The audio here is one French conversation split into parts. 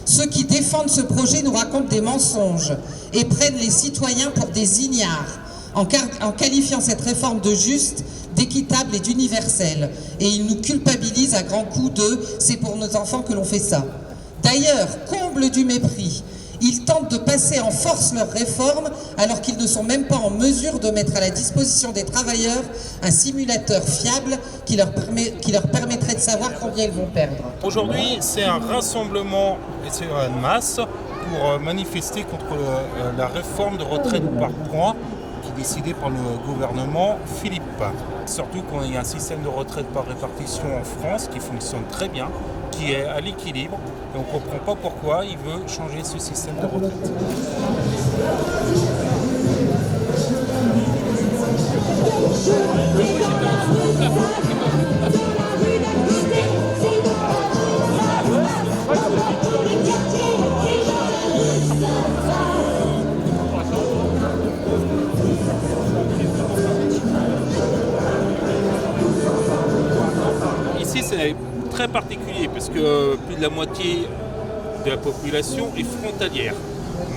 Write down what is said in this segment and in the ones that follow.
Ceux qui défendent ce projet nous racontent des mensonges et prennent les citoyens pour des ignares en qualifiant cette réforme de juste, d'équitable et d'universelle. Et ils nous culpabilisent à grands coups de « c'est pour nos enfants que l'on fait ça ». D'ailleurs, comble du mépris, ils tentent de passer en force leurs réformes alors qu'ils ne sont même pas en mesure de mettre à la disposition des travailleurs un simulateur fiable qui leur permettrait de savoir combien ils vont perdre. Aujourd'hui, c'est un rassemblement et c'est une masse pour manifester contre la réforme de retraite par points qui est décidée par le gouvernement Philippe. Surtout qu'il y a un système de retraite par répartition en France qui fonctionne très bien, qui est à l'équilibre, et on ne comprend pas pourquoi il veut changer ce système de retraite. Ici, c'est très particulier parce que plus de la moitié de la population est frontalière.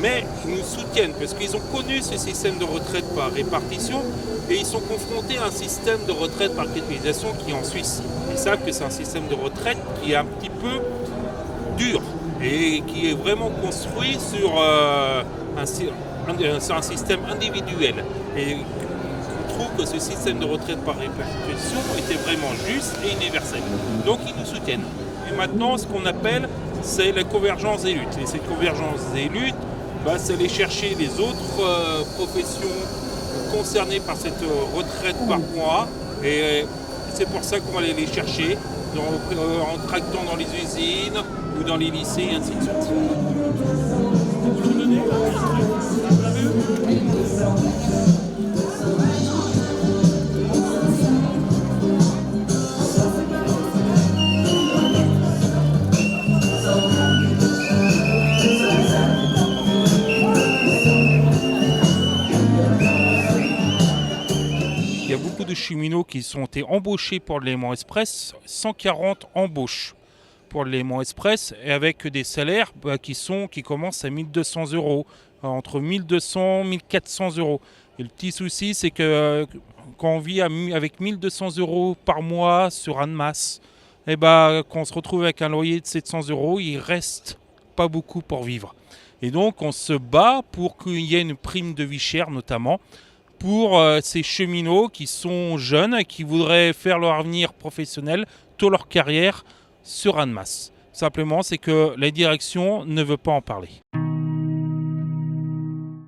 Mais ils nous soutiennent parce qu'ils ont connu ce système de retraite par répartition et ils sont confrontés à un système de retraite par capitalisation qui est en Suisse. Ils savent que c'est un système de retraite qui est un petit peu dur et qui est vraiment construit sur un système individuel. Et on trouve que ce système de retraite par répartition était vraiment juste et universel. Donc ils nous soutiennent. Et maintenant, ce qu'on appelle, c'est la convergence des luttes. Et cette convergence des luttes, c'est aller chercher les autres professions concernées par cette retraite par mois. Et c'est pour ça qu'on va aller les chercher en tractant dans les usines ou dans les lycées, et ainsi de suite. Il y a beaucoup de cheminots qui ont été embauchés pour le Léman Express, 140 embauches pour le Léman Express, et avec des salaires qui commencent à 1 200 €, entre 1 200 et 1 400 €. Et le petit souci, c'est que quand on vit avec 1 200 € par mois sur Annemasse, quand on se retrouve avec un loyer de 700 €, il reste pas beaucoup pour vivre. Et donc on se bat pour qu'il y ait une prime de vie chère notamment, pour ces cheminots qui sont jeunes et qui voudraient faire leur avenir professionnel, toute leur carrière sur Annemasse. Simplement, c'est que la direction ne veut pas en parler.